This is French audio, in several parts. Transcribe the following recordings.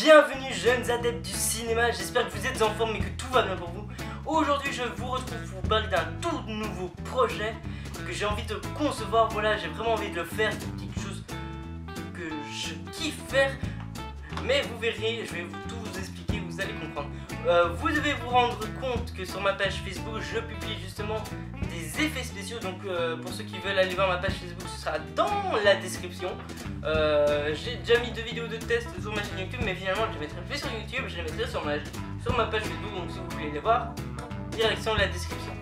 Bienvenue jeunes adeptes du cinéma, j'espère que vous êtes en forme et que tout va bien pour vous. Aujourd'hui je vous retrouve pour vous parler d'un tout nouveau projet que j'ai envie de concevoir. Voilà, j'ai vraiment envie de le faire, c'est quelque chose que je kiffe faire. Mais vous verrez, je vais tout vous expliquer, vous allez comprendre. Vous devez vous rendre compte que sur ma page Facebook, je publie justement des effets spéciaux. Donc pour ceux qui veulent aller voir ma page Facebook, ce sera dans la description. J'ai déjà mis 2 vidéos de test sur ma chaîne YouTube, mais finalement je les mettrai plus sur YouTube, je les mettrai sur ma page Facebook. Donc si vous voulez les voir, direction la description.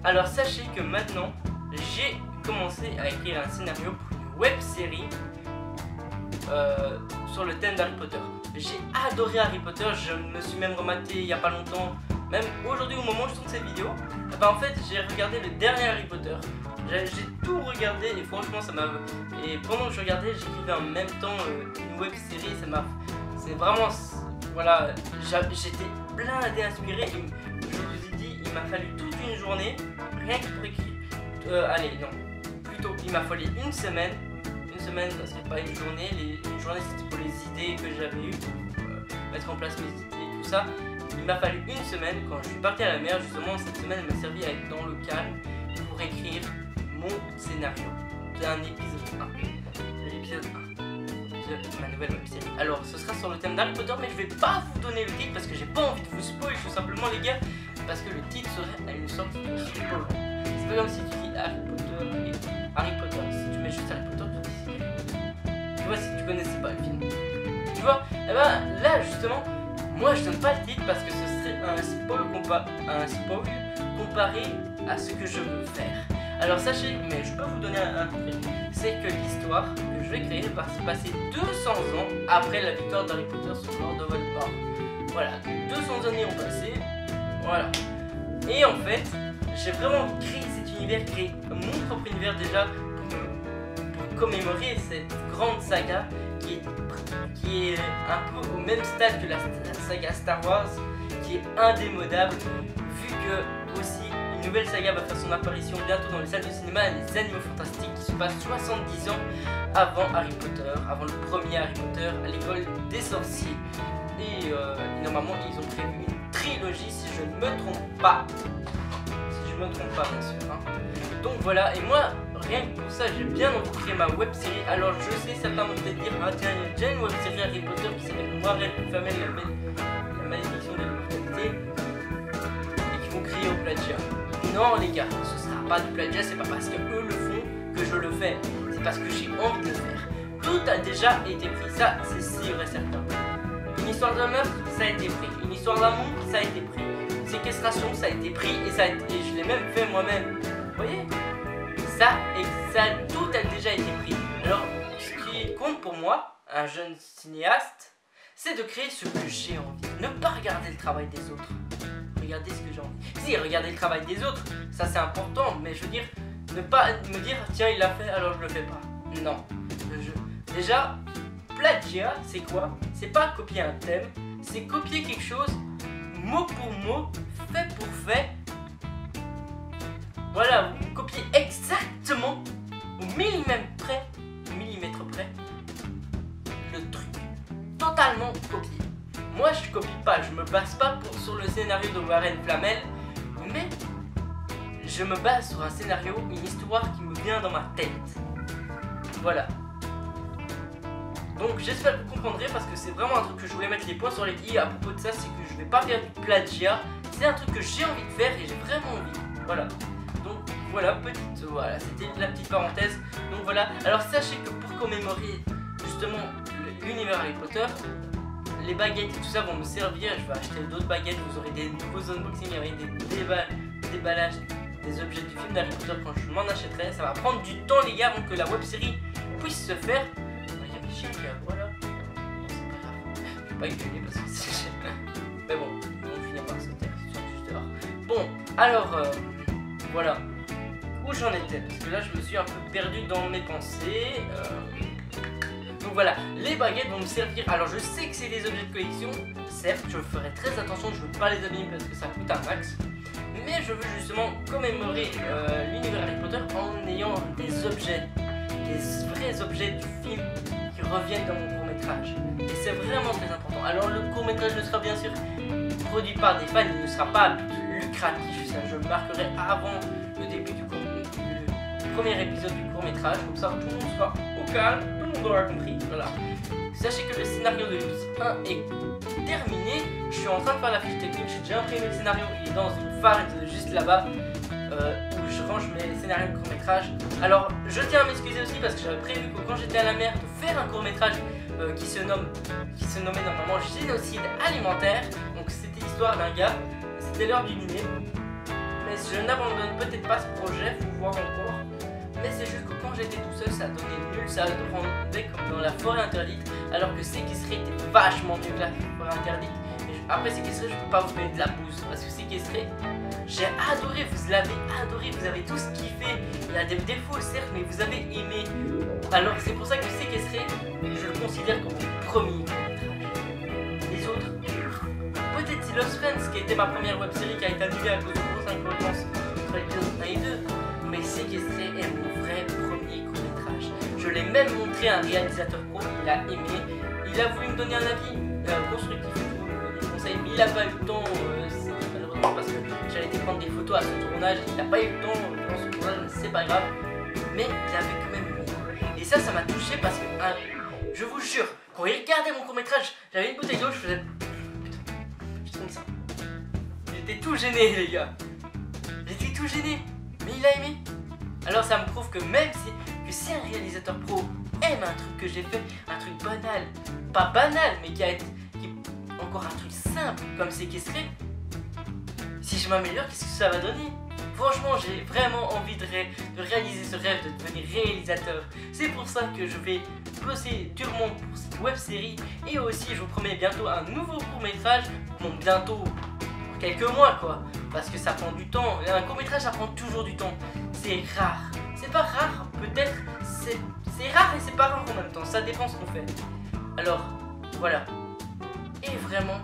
Alors sachez que maintenant, j'ai commencé à écrire un scénario pour une web série sur le thème d'Harry Potter. J'ai adoré Harry Potter, je me suis même rematé il y a pas longtemps, même aujourd'hui au moment où je tourne cette vidéo. En fait j'ai regardé le dernier Harry Potter, j'ai tout regardé et franchement ça m'a... Et pendant que je regardais, j'écrivais en même temps une web série, c'est vraiment... Voilà, j'étais blindé inspiré et je vous ai dit, il m'a fallu toute une journée, rien que pour écrire. Allez, non, plutôt il m'a fallu une semaine, parce que pas une journée, une journée c'était pour les idées que j'avais eues, pour mettre en place mes idées et tout ça. Il m'a fallu une semaine, quand je suis parti à la mer justement, cette semaine elle m'a servi à être dans le calme pour écrire mon scénario d'un épisode 1, de l'épisode 1 de ma nouvelle web série. Alors ce sera sur le thème d'Harry Potter, mais je vais pas vous donner le titre parce que j'ai pas envie de vous spoiler tout simplement les gars, parce que le titre serait une sorte de spoiler. C'est pas comme si tu dis Harry Potter et Harry Potter, si tu mets juste Harry Potter, tu vois, si tu connaissais pas le film, tu vois, et ben là justement, moi je donne pas le titre parce que ce serait un spoil comparé à ce que je veux faire. Alors sachez, mais je peux vous donner un truc, c'est que l'histoire que je vais créer va se passer 200 ans après la victoire d'Harry Potter sur Lord Voldemort. Voilà, 200 années ont passé, voilà. Et en fait, j'ai vraiment créé cet univers, créé mon propre univers déjà pour commémorer cette grande saga qui est un peu au même stade que la saga Star Wars, qui est indémodable, vu que aussi une nouvelle saga va faire son apparition bientôt dans les salles de cinéma, les Animaux Fantastiques, qui se passe 70 ans avant Harry Potter, avant le premier Harry Potter à l'école des sorciers. Et normalement ils ont prévu une trilogie si je ne me trompe pas. Bien sûr, hein. Donc voilà, et moi rien que pour ça j'ai bien envie de créer ma web série. Alors je sais, certains vont peut-être dire ah tiens, il y a déjà une web série Harry Potter qui s'appelle Noir et Famille, la malédiction de l'immortalité, et qui vont crier au plagiat. Non les gars, ce sera pas du plagiat, c'est pas parce que eux le font que je le fais, c'est parce que j'ai envie de le faire. Tout a déjà été pris, ça c'est sûr et certain. Une histoire de meurtre, ça a été pris. Une histoire d'amour, ça a été pris. Séquestration, ça a été pris et je l'ai même fait moi-même. Vous voyez, tout a déjà été pris. Alors, ce qui compte pour moi, un jeune cinéaste, c'est de créer ce que j'ai envie. Ne pas regarder le travail des autres. Regardez ce que j'ai envie. Si, regarder le travail des autres, ça c'est important, mais je veux dire, ne pas me dire tiens il l'a fait alors je le fais pas. Non. Déjà, plagiat, c'est quoi? C'est pas copier un thème, c'est copier quelque chose mot pour mot, fait pour fait. Voilà, vous copiez exactement au millimètre près, le truc. Totalement copié. Moi je copie pas, je me base pas sur le scénario de Warren Flamel, mais je me base sur un scénario, une histoire qui me vient dans ma tête. Voilà. Donc j'espère que vous comprendrez parce que c'est vraiment un truc que je voulais mettre les points sur les i à propos de ça, c'est que je vais pas faire du plagiat, c'est un truc que j'ai envie de faire et j'ai vraiment envie. Voilà. Donc voilà, c'était la petite parenthèse. Donc voilà, alors sachez que pour commémorer justement l'univers Harry Potter, les baguettes et tout ça vont me servir. Je vais acheter d'autres baguettes, vous aurez des nouveaux unboxings avec des déballages, des objets du film d'Harry Potter quand je m'en achèterai. Ça va prendre du temps les gars avant que la web série puisse se faire. Voilà, c'est pas grave, je vais pas gueuler parce que c'est... Mais bon, ils vont finir par sauter, ils sont juste dehors. Bon, alors, voilà, où j'en étais, parce que là je me suis un peu perdu dans mes pensées. Donc voilà, les baguettes vont me servir, alors je sais que c'est des objets de collection, certes, je ferai très attention, je veux pas les abîmer parce que ça coûte un max. Mais je veux justement commémorer l'univers Harry Potter en ayant des objets, des vrais objets du film qui reviennent dans mon court métrage. Et c'est vraiment très important. Alors le court métrage ne sera bien sûr produit par des fans, il ne sera pas à but lucratif, ça je le marquerai avant le début du premier épisode du court métrage, comme ça tout le monde sera au calme, tout le monde aura compris, voilà. Sachez que le scénario de l'épisode 1 est terminé, je suis en train de faire la fiche technique, j'ai déjà imprimé le scénario, il est dans une farde juste là-bas, où je range mes scénarios de court métrage. Alors je tiens à m'excuser aussi parce que j'avais prévu que quand j'étais à la mer de faire un court métrage qui se nommait normalement Génocide alimentaire, donc c'était l'histoire d'un gars, c'était l'heure du dîner, mais je n'abandonne peut-être pas ce projet, faut voir encore. Mais c'est juste que quand j'étais tout seul, ça donnait nul, ça rendait comme dans la forêt interdite, alors que Séquestré était vachement mieux que la forêt interdite. Après Séquestré, je peux pas vous donner de la bouse, parce que Séquestré, j'ai adoré, vous l'avez adoré, vous avez tous kiffé. Il y a des défauts certes, mais vous avez aimé. Alors c'est pour ça que Séquestré, je le considère comme mon premier court-métrage. Les autres, peut-être c'est Lost Friends, qui était ma première web-série qui a été annulée à cause de grosses incohérences entre l'épisode 1 et 2. Mais Séquestré est mon vrai premier court-métrage. Je l'ai même montré à un réalisateur pro, il a aimé. Il a voulu me donner un avis constructif, des conseils, mais il n'a pas eu le temps, malheureusement, parce que j'allais été prendre des photos à son tournage. Il n'a pas eu le temps dans son tournage, mais c'est pas grave. Mais il avait quand même aimé. Et ça m'a touché parce que, je vous jure, quand il regardait mon court-métrage, j'avais une bouteille d'eau, je faisais. Putain, je comme ça. J'étais tout gêné, les gars. J'étais tout gêné. Mais il a aimé. Alors ça me prouve que même si un réalisateur pro aime un truc que j'ai fait, un truc banal, pas banal, mais qui est encore un truc simple comme Séquestré, si je m'améliore, qu'est-ce que ça va donner? Franchement, j'ai vraiment envie de réaliser ce rêve de devenir réalisateur. C'est pour ça que je vais bosser durement pour cette web série, et aussi je vous promets bientôt un nouveau court métrage. Bon, bientôt quelques mois quoi, parce que ça prend du temps. Un court métrage ça prend toujours du temps. C'est rare. C'est pas rare, peut-être. C'est rare et c'est pas rare en même temps. Ça dépend ce qu'on fait. Alors, voilà. Et vraiment,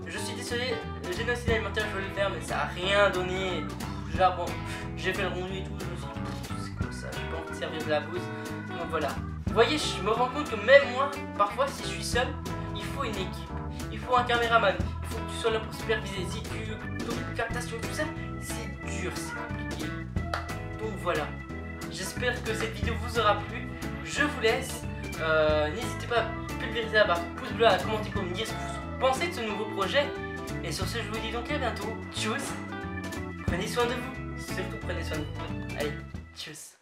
je suis désolé, le génocide alimentaire je voulais le faire, mais ça a rien donné. Genre bon, j'ai fait le rendu et tout. Je me suis dit, c'est comme ça, j'ai pas envie de servir de la bouse. Donc voilà. Vous voyez, je me rends compte que même moi, parfois si je suis seul, il faut une équipe. Il faut un caméraman. Il faut que tu sois là pour superviser. Si tu t'occupes de captation, tout ça, c'est dur, c'est compliqué. Donc voilà. J'espère que cette vidéo vous aura plu. Je vous laisse. N'hésitez pas à pulvériser la barre pouce bleu, à commenter pour me dire ce que vous pensez de ce nouveau projet. Et sur ce, je vous dis donc à bientôt. Tchuss. Prenez soin de vous. Surtout prenez soin de vous. Allez, tchuss.